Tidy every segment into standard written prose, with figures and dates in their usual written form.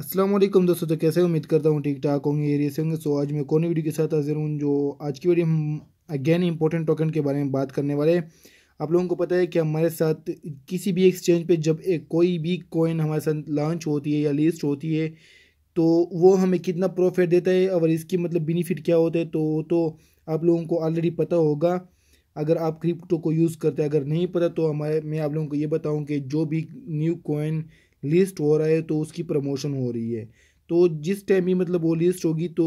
अस्सलाम वालेकुम दोस्तों। तो कैसे उम्मीद करता हूँ ठीक ठाक होंगे, एरिया से होंगे। सो आज मैं कौन वीडियो के साथ हाजिर हूँ। जो आज की वीडियो हम अगेन इंपॉर्टेंट टोकन के बारे में बात करने वाले हैं। आप लोगों को पता है कि हमारे साथ किसी भी एक्सचेंज पे जब एक कोई भी कॉइन हमारे साथ लॉन्च होती है या लिस्ट होती है तो वो हमें कितना प्रॉफिट देता है और इसकी मतलब बेनिफिट क्या होता है तो आप लोगों को ऑलरेडी पता होगा अगर आप क्रिप्टो को यूज़ करते हैं। अगर नहीं पता तो मैं आप लोगों को ये बताऊं कि जो भी न्यू कॉइन लिस्ट हो रहा है तो उसकी प्रमोशन हो रही है। तो जिस टाइम भी मतलब वो लिस्ट होगी तो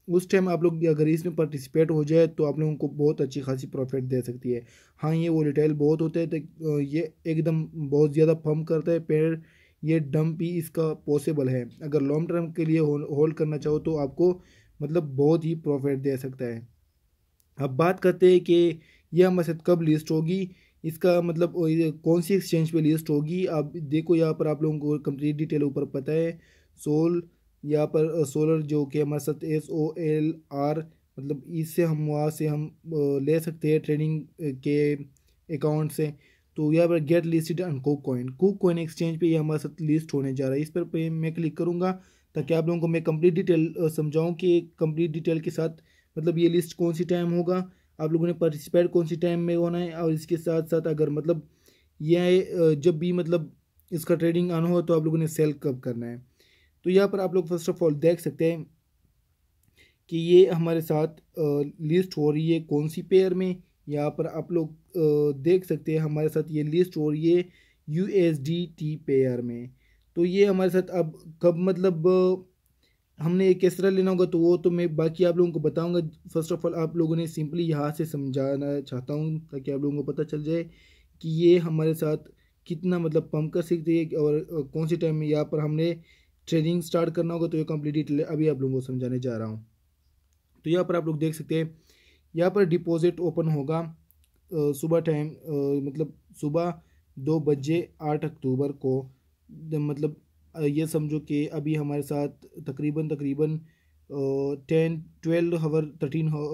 उस टाइम आप लोग अगर इसमें पार्टिसिपेट हो जाए तो आप लोगों को बहुत अच्छी खासी प्रॉफिट दे सकती है। हाँ, ये वोलेटाइल बहुत होता है तो ये एकदम बहुत ज़्यादा पम्प करता है पैर। ये डंप भी इसका पॉसिबल है। अगर लॉन्ग टर्म के लिए होल्ड करना चाहो तो आपको मतलब बहुत ही प्रॉफिट दे सकता है। अब बात करते हैं कि ये हमारे साथ कब लिस्ट होगी, इसका मतलब कौन सी एक्सचेंज पे लिस्ट होगी। आप देखो यहाँ पर आप लोगों को कंप्लीट डिटेल ऊपर पता है। सोल यहाँ पर सोलर जो कि हमारे साथ SOLR मतलब इससे हम वहाँ से हम ले सकते हैं ट्रेडिंग के अकाउंट से। तो यहाँ पर get listed on KuCoin exchange पे ये हमारे साथ लिस्ट होने जा रहा है। इस पर मैं क्लिक करूँगा ताकि आप लोगों को मैं कंप्लीट डिटेल समझाऊँ कि कंप्लीट डिटेल के साथ मतलब ये लिस्ट कौन सी टाइम होगा, आप लोगों ने पार्टिसिपेट कौन सी टाइम में होना है, और इसके साथ साथ अगर मतलब ये जब भी मतलब इसका ट्रेडिंग ऑन हो तो आप लोगों ने सेल कब करना है। तो यहाँ पर आप लोग फर्स्ट ऑफ ऑल देख सकते हैं कि ये हमारे साथ लिस्ट हो रही है कौन सी पेयर में। यहाँ पर आप लोग देख सकते हैं हमारे साथ ये लिस्ट हो रही है USDT पेयर में। तो ये हमारे साथ अब कब मतलब हमने एक किस तरह लेना होगा तो वो तो मैं बाकी आप लोगों को बताऊंगा। फर्स्ट ऑफ ऑल आप लोगों ने सिंपली यहाँ से समझाना चाहता हूँ ताकि आप लोगों को पता चल जाए कि ये हमारे साथ कितना मतलब पंप कर सकती है और कौन सी टाइम में यहाँ पर हमने ट्रेडिंग स्टार्ट करना होगा। तो ये कंप्लीट डिटेल अभी आप लोगों को समझाने जा रहा हूँ। तो यहाँ पर आप लोग देख सकते हैं यहाँ पर डिपॉजिट ओपन होगा सुबह टाइम मतलब सुबह 2 बजे 8 अक्टूबर को। मतलब ये समझो कि अभी हमारे साथ तकरीबन 13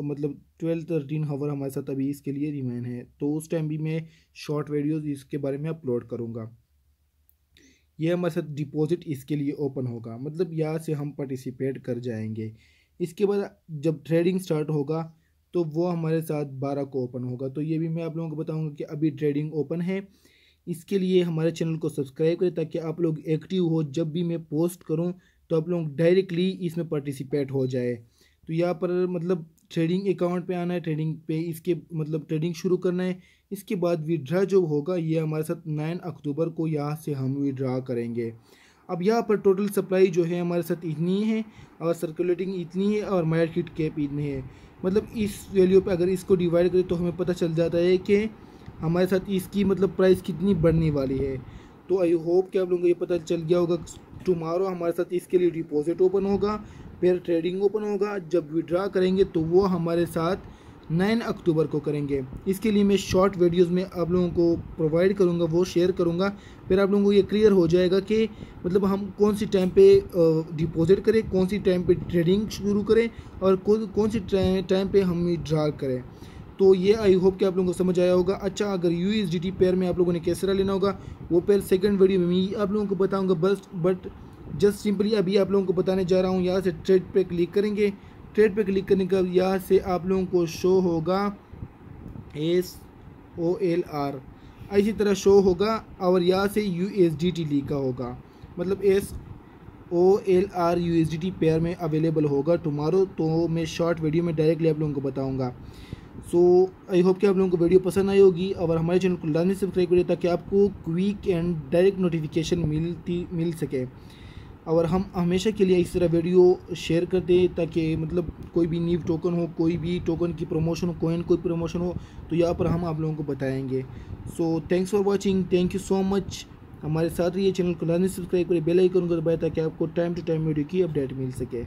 मतलब 12-13 हावर हमारे साथ अभी इसके लिए रिमेन है। तो उस टाइम भी मैं शॉर्ट वीडियोस इसके बारे में अपलोड करूँगा। ये हमारे साथ डिपॉजिट इसके लिए ओपन होगा, मतलब यहाँ से हम पार्टिसिपेट कर जाएंगे। इसके बाद जब ट्रेडिंग स्टार्ट होगा तो वो हमारे साथ 12 को ओपन होगा। तो ये भी मैं आप लोगों को बताऊंगा कि अभी ट्रेडिंग ओपन है। इसके लिए हमारे चैनल को सब्सक्राइब करें ताकि आप लोग एक्टिव हो, जब भी मैं पोस्ट करूं तो आप लोग डायरेक्टली इसमें पार्टिसिपेट हो जाए। तो यहाँ पर मतलब ट्रेडिंग अकाउंट पे आना है, ट्रेडिंग पे इसके मतलब ट्रेडिंग शुरू करना है। इसके बाद विड्रा जो होगा ये हमारे साथ 9 अक्टूबर को यहाँ से हम विड्रा करेंगे। अब यहाँ पर टोटल सप्लाई जो है हमारे साथ इतनी है और सर्कुलेटिंग इतनी है और मार्केट कैप इतनी है। मतलब इस वैल्यू पे अगर इसको डिवाइड करें तो हमें पता चल जाता है कि हमारे साथ इसकी मतलब प्राइस कितनी बढ़ने वाली है। तो आई होप कि आप लोगों को ये पता चल गया होगा। टुमारो हमारे साथ इसके लिए डिपॉजिट ओपन होगा, फिर ट्रेडिंग ओपन होगा। जब विड्रा करेंगे तो वो हमारे साथ 9 अक्टूबर को करेंगे। इसके लिए मैं शॉर्ट वीडियोस में आप लोगों को प्रोवाइड करूंगा, वो शेयर करूंगा। फिर आप लोगों को ये क्लियर हो जाएगा कि मतलब हम कौन सी टाइम पे डिपॉजिट करें, कौन सी टाइम पे ट्रेडिंग शुरू करें और कौन सी टाइम पे हम विड्रा करें। तो ये आई होप कि आप लोगों को समझ आया होगा। अच्छा, अगर USDT पेयर में आप लोगों ने किस तरह लेना होगा वो पेयर सेकंड वीडियो में मैं आप लोगों को बताऊंगा। बट जस्ट सिंपली अभी आप लोगों को बताने जा रहा हूँ। यहाँ से ट्रेड पे क्लिक करेंगे, ट्रेड पे क्लिक करने का यहाँ से आप लोगों को शो होगा SOLR, इसी तरह शो होगा और यहाँ से USDT लिखा होगा, मतलब SOLR USDT पेयर में अवेलेबल होगा टुमारो। तो मैं शॉर्ट वीडियो में डायरेक्टली आप लोगों को बताऊंगा। सो आई होप कि आप लोगों को वीडियो पसंद आई होगी और हमारे चैनल को लाजमी सब्सक्राइब करिए ताकि आपको क्विक एंड डायरेक्ट नोटिफिकेशन मिल सके। और हम हमेशा के लिए इस तरह वीडियो शेयर करते हैं ताकि मतलब कोई भी न्यू टोकन हो, कोई भी टोकन की प्रमोशन हो, कोई प्रमोशन हो तो यहाँ पर हम आप लोगों को बताएंगे। So thanks for watching, thank you so much. हमारे साथ रहिए, चैनल को लाजमी सब्सक्राइब करिए, बेल आइकन को दबाएं ताकि आपको टाइम टू टाइम वीडियो की अपडेट मिल सके।